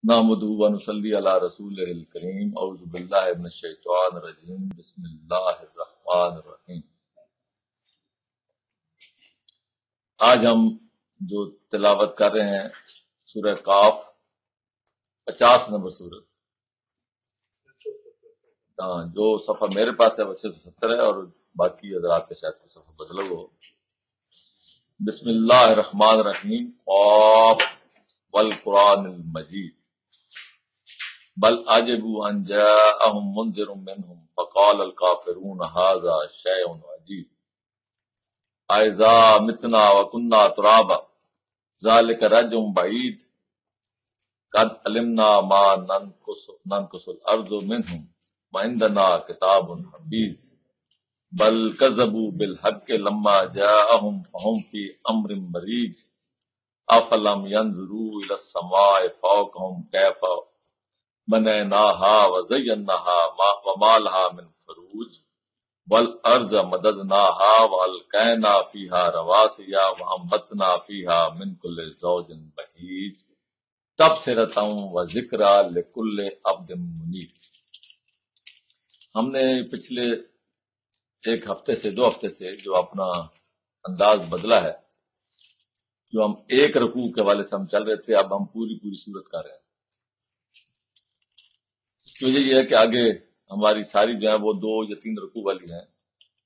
نحمدہ و نصلی علی رسولہ الکریم اعوذ باللہ من الشیطان الرجیم بسم اللہ الرحمن الرحیم۔ آج ہم جو تلاوت کر رہے ہیں سورہ قاف 50 نمبر سورت، جو صفحہ میرے پاس ہے وہ 670 ہے اور باقی حضرات کا شاید کوئی صفحہ بدلا ہو۔ بسم اللہ الرحمن الرحیم قاف والقرآن المجید بل عجبوا ان جاءهم منذر منهم فقال الكافرون هذا شيء عجيب اذا متنا وكنا ترابا ذلك رجع بعيد قد علمنا ما ننقص الارض منهم وعندنا كتاب حفيظ بل كذبوا بالحق لما جاءهم فهم في امر مريج افلم ينظروا الى السماء فوقهم كيف بنيناها وزيناها وما لها من فروج والارض مددناها والقينا فيها رواسي وانبتنا فيها من كل زوج بهيج تبصرة وذكرى لكل عبد منيب۔ ہم نے پچھلے ایک ہفتے سے 2 ہفتے سے جو اپنا انداز بدلا ہے، جو ہم ایک رکوع کے حوالے سے ہم چل رہے تھے، اب ہم پوری صورت کر رہے ہیں۔ اس کی وجہ یہ ہے کہ آگے ہماری ساری جو ہے وہ 2 یا 3 رکوع والی ہیں،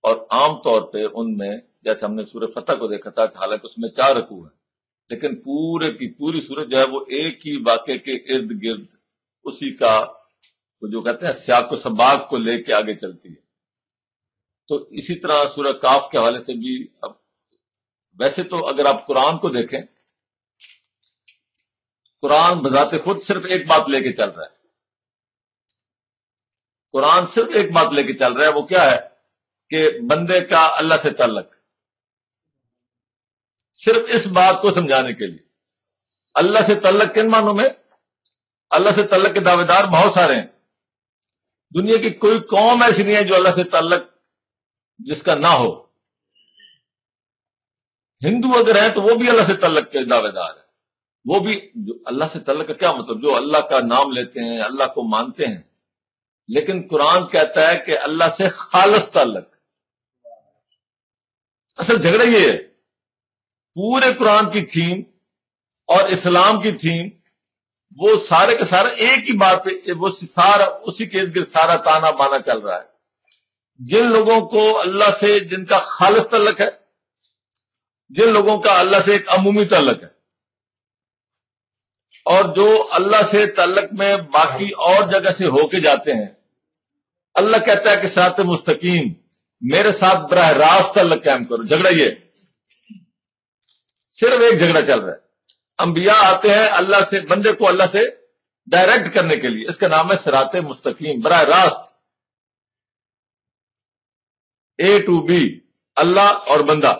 اور عام طور پہ ان میں جیسے ہم نے سورہ فتح کو دیکھا تھا کہ حالانکہ اس میں 4 رکوع ہیں، لیکن پورے کی پوری سورت جو ہے وہ ایک ہی واقعے کے ارد گرد اسی کا وہ جو کہتے ہیں سیاق و سباق کو لے کے آگے چلتی ہے۔ تو اسی طرح سورہ کاف کے حوالے سے بھی اب ویسے تو اگر آپ قرآن کو دیکھیں، قرآن بذات خود صرف ایک بات لے کے چل رہا ہے۔ قرآن صرف ایک بات لے کے چل رہا ہے، وہ کیا ہے کہ بندے کا اللہ سے تعلق، صرف اس بات کو سمجھانے کے لیے۔ اللہ سے تعلق کن معنوں میں؟ اللہ سے تعلق کے دعوے دار بہت سارے ہیں، دنیا کی کوئی قوم ایسی نہیں ہے جو اللہ سے تعلق جس کا نہ ہو۔ ہندو اگر ہیں تو وہ بھی اللہ سے تعلق کے دعوے دار ہیں، وہ بھی جو اللہ سے تعلق کا کیا مطلب، جو اللہ کا نام لیتے ہیں، اللہ کو مانتے ہیں۔ لیکن قرآن کہتا ہے کہ اللہ سے خالص تعلق۔ اصل جھگڑا یہ ہے، پورے قرآن کی تھیم اور اسلام کی تھیم وہ سارے کا سارا ایک ہی بات پہ، وہ سارا اسی کے ارد گرد سارا تانا بانا چل رہا ہے۔ جن لوگوں کو اللہ سے جن کا خالص تعلق ہے، جن لوگوں کا اللہ سے ایک عمومی تعلق ہے، اور جو اللہ سے تعلق میں باقی اور جگہ سے ہو کے جاتے ہیں، اللہ کہتا ہے کہ صراط مستقیم میرے ساتھ براہ راست تعلق قائم کرو۔ جھگڑا یہ صرف ایک جھگڑا چل رہا ہے۔ انبیاء آتے ہیں اللہ سے، بندے کو اللہ سے ڈائریکٹ کرنے کے لیے، اس کا نام ہے صراط مستقیم، براہ راست، اے ٹو بی، اللہ اور بندہ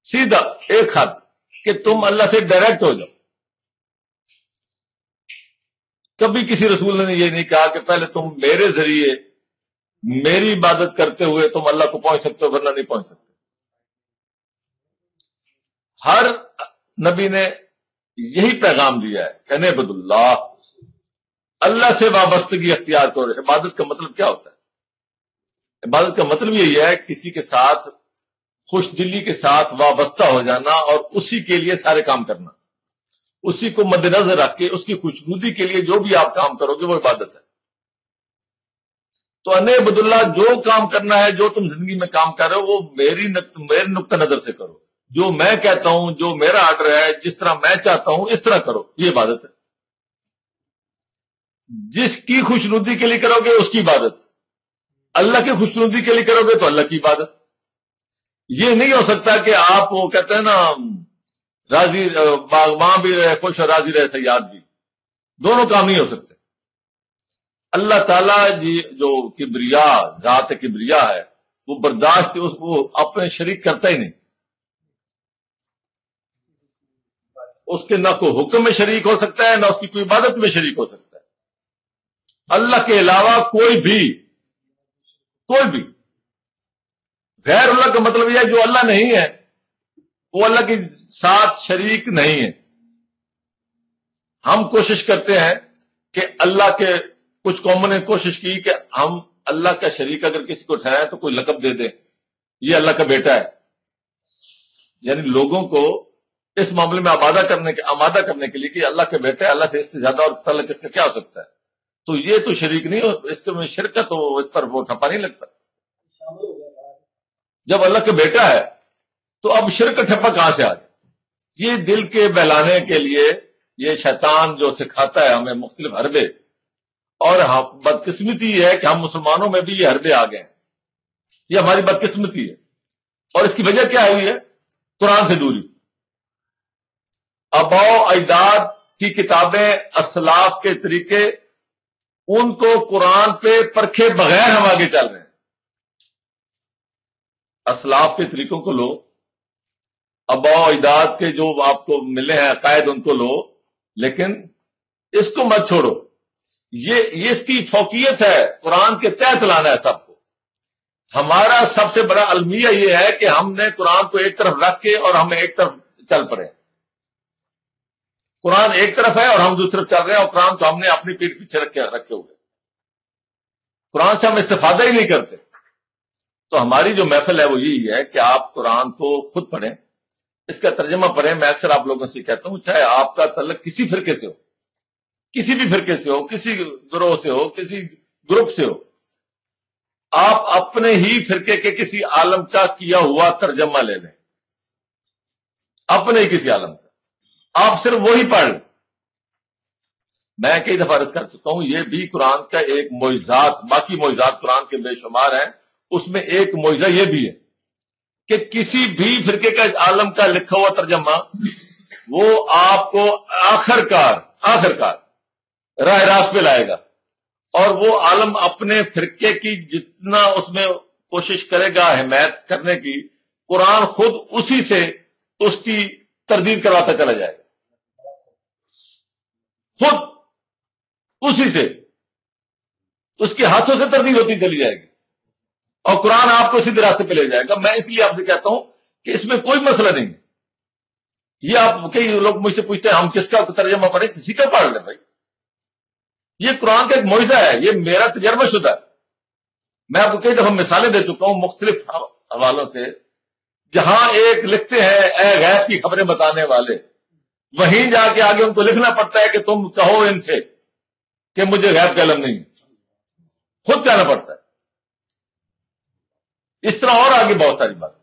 سیدھا ایک خط، کہ تم اللہ سے ڈائریکٹ ہو جاؤ۔ کبھی کسی رسول نے یہ نہیں کہا کہ پہلے تم میرے ذریعے میری عبادت کرتے ہوئے تم اللہ کو پہنچ سکتے ہو ورنہ نہیں پہنچ سکتے۔ ہر نبی نے یہی پیغام دیا ہے کہ نعبد اللہ، اللہ سے وابستگی اختیار کرو۔ عبادت کا مطلب کیا ہوتا ہے؟ عبادت کا مطلب یہی ہے کسی کے ساتھ خوش دلی کے ساتھ وابستہ ہو جانا اور اسی کے لیے سارے کام کرنا، اسی کو مد نظر رکھ کے اس کی خوشنودی کے لیے جو بھی آپ کام کرو گے وہ عبادت ہے۔ تو انعبد اللہ، جو کام کرنا ہے، جو تم زندگی میں کام کر رہے ہو وہ میرے نقطہ نظر سے کرو، جو میں کہتا ہوں، جو میرا آرڈر ہے، جس طرح میں چاہتا ہوں اس طرح کرو، یہ عبادت ہے۔ جس کی خوشنودی کے لیے کرو گے اس کی عبادت، اللہ کی خوشنودی کے لیے کرو گے تو اللہ کی عبادت۔ یہ نہیں ہو سکتا کہ آپ وہ کہتے ہیں نا راضی باغباں بھی رہے خوش اور راضی رہے صیاد بھی، دونوں کام نہیں ہو سکتے۔ اللہ تعالیٰ جی جو کبریا، ذات کبریا ہے، وہ برداشت اس کو اپنے شریک کرتا ہی نہیں۔ اس کے نہ کوئی حکم میں شریک ہو سکتا ہے، نہ اس کی کوئی عبادت میں شریک ہو سکتا ہے۔ اللہ کے علاوہ کوئی بھی غیر اللہ کا مطلب یہ ہے جو اللہ نہیں ہے وہ اللہ کے ساتھ شریک نہیں ہے۔ ہم کوشش کرتے ہیں کہ اللہ کے کچھ قوموں نے کوشش کی کہ ہم اللہ کا شریک اگر کسی کو ٹھہرائیں تو کوئی لقب دے دیں، یہ اللہ کا بیٹا ہے، یعنی لوگوں کو اس معاملے میں آمادہ کرنے کے لیے کہ اللہ کا بیٹا ہے، اللہ سے اس سے زیادہ اور تعلق اس کا کیا ہو سکتا ہے، تو یہ تو شریک نہیں ہو، اس میں شرکت ہو، اس پر وہ ٹھپا نہیں لگتا۔ جب اللہ کا بیٹا ہے تو اب شرک کا ٹھپا کہاں سے آ گیا؟ یہ دل کے بہلانے کے لیے یہ شیطان جو سکھاتا ہے ہمیں مختلف حربے، اور بدقسمتی یہ ہے کہ ہم مسلمانوں میں بھی یہ حربے آ گئے ہیں، یہ ہماری بدقسمتی ہے، اور اس کی وجہ کیا ہوئی ہے؟ قرآن سے دوری۔ آباء و اجداد کی کتابیں، اسلاف کے طریقے، ان کو قرآن پہ پرکھے بغیر ہم آگے چل رہے ہیں۔ اسلاف کے طریقوں کو لو، آباء و اجداد کے جو آپ کو ملے ہیں عقائد ان کو لو، لیکن اس کو مت چھوڑو۔ یہ اس کی فوقیت ہے، قرآن کے تحت لانا ہے سب کو۔ ہمارا سب سے بڑا المیہ یہ ہے کہ ہم نے قرآن کو ایک طرف رکھ کے اور ہم ایک طرف چل پڑے۔ قرآن ایک طرف ہے اور ہم دوسری طرف چل رہے ہیں، اور قرآن کو ہم نے اپنی پیٹھ پیچھے رکھے ہوئے، قرآن سے ہم استفادہ ہی نہیں کرتے۔ تو ہماری جو محفل ہے وہ یہی ہے کہ آپ قرآن کو خود پڑھیں، اس کا ترجمہ پڑھیں۔ میں اکثر آپ لوگوں سے کہتا ہوں، چاہے آپ کا تعلق کسی فرقے سے ہو، کسی بھی فرقے سے ہو، کسی گروہ سے ہو، کسی گروپ سے ہو، آپ اپنے ہی فرقے کے کسی عالم کا کیا ہوا ترجمہ لے لیں، اپنے ہی کسی عالم کا، آپ صرف وہی پڑھ لیں۔ میں کئی دفعہ عرض کر چکا ہوں، یہ بھی قرآن کا ایک معجزات، باقی معجزات قرآن کے بے شمار ہیں، اس میں ایک معجزہ یہ بھی ہے کہ کسی بھی فرقے کا عالم کا لکھا ہوا ترجمہ وہ آپ کو آخر کار راہ راست پہ لائے گا، اور وہ عالم اپنے فرقے کی جتنا اس میں کوشش کرے گا حمایت کرنے کی، قرآن خود اسی سے اس کی تردید کرواتا چلا جائے گا، خود اسی سے اس کے ہاتھوں سے تردید ہوتی چلی جائے گی، اور قرآن آپ کو سیدھے راستے پہ لے جائے گا۔ میں اس لیے آپ سے کہتا ہوں کہ اس میں کوئی مسئلہ نہیں ہے۔ یہ آپ کئی لوگ مجھ سے پوچھتے ہیں ہم کس کا ترجمہ پڑھیں، کسی کا پڑھ لیں بھائی، یہ قرآن کا ایک معجزہ ہے، یہ میرا تجربہ شدہ ہے۔ میں آپ کو کئی دفعہ مثالیں دے چکا ہوں مختلف حوالوں سے، جہاں ایک لکھتے ہیں اے غیب کی خبریں بتانے والے، وہیں جا کے آگے ان کو لکھنا پڑتا ہے کہ تم کہو ان سے کہ مجھے غیب کا علم نہیں ہے، خود کہنا پڑتا ہے۔ اس طرح اور آگے بہت ساری بات،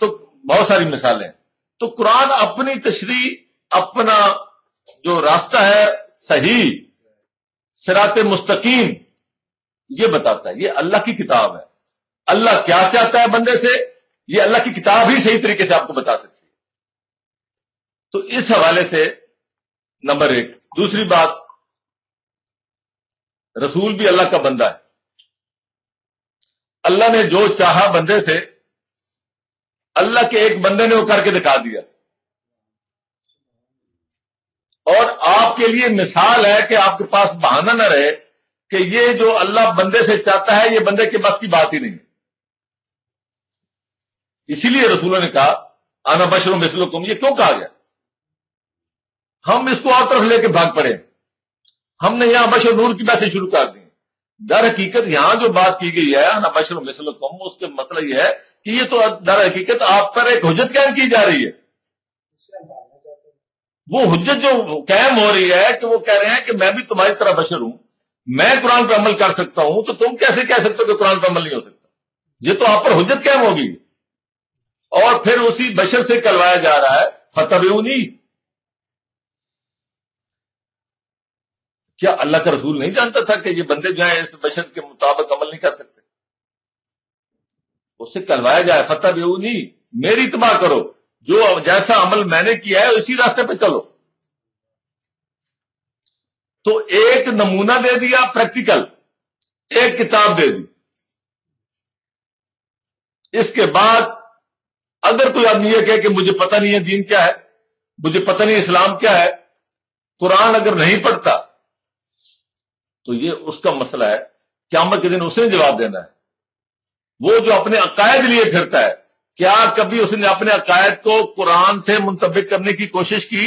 تو بہت ساری مثالیں۔ تو قرآن اپنی تشریح، اپنا جو راستہ ہے صحیح، صراط مستقیم، یہ بتاتا ہے۔ یہ اللہ کی کتاب ہے، اللہ کیا چاہتا ہے بندے سے، یہ اللہ کی کتاب ہی صحیح طریقے سے آپ کو بتا سکتی ہے۔ تو اس حوالے سے نمبر ایک۔ دوسری بات، رسول بھی اللہ کا بندہ ہے، اللہ نے جو چاہا بندے سے، اللہ کے ایک بندے نے وہ کر کے دکھا دیا، اور آپ کے لیے مثال ہے کہ آپ کے پاس بہانہ نہ رہے کہ یہ جو اللہ بندے سے چاہتا ہے یہ بندے کے بس کی بات ہی نہیں۔ اسی لیے رسولوں نے کہا انا بشر مثلکم، یہ کیوں کہا گیا؟ ہم اس کو اور طرف لے کے بھاگ پڑے، ہم نے یہاں بشر نور کی باتیں شروع کر دی۔ در حقیقت یہاں جو بات کی گئی ہے انا بشر مثلکم، اس کے مسئلہ یہ ہے کہ یہ تو در حقیقت آپ پر ایک حجت قائم کی جا رہی ہے۔ وہ حجت جو قائم ہو رہی ہے کہ وہ کہہ رہے ہیں کہ میں بھی تمہاری طرح بشر ہوں، میں قرآن پہ عمل کر سکتا ہوں، تو تم کیسے کہہ سکتے ہو کہ قرآن پہ عمل نہیں ہو سکتا؟ یہ تو آپ پر حجت قائم ہوگی، اور پھر اسی بشر سے کلوایا جا رہا ہے فتبعونی۔ کیا اللہ کا رسول نہیں جانتا تھا کہ یہ بندے جو ہیں اس بشر کے مطابق عمل نہیں کر سکتے؟ اس سے کلوایا جائے فتبعونی، میری اتباع کرو، جو جیسا عمل میں نے کیا ہے اسی راستے پہ چلو۔ تو ایک نمونہ دے دیا پریکٹیکل، ایک کتاب دے دی۔ اس کے بعد اگر کوئی آدمی یہ کہے کہ مجھے پتہ نہیں ہے دین کیا ہے، مجھے پتہ نہیں اسلام کیا ہے، قرآن اگر نہیں پڑھتا، تو یہ اس کا مسئلہ ہے، قیامت کے دن اس نے جواب دینا ہے۔ وہ جو اپنے عقائد لیے پھرتا ہے، کیا کبھی اس نے اپنے عقائد کو قرآن سے منطبق کرنے کی کوشش کی؟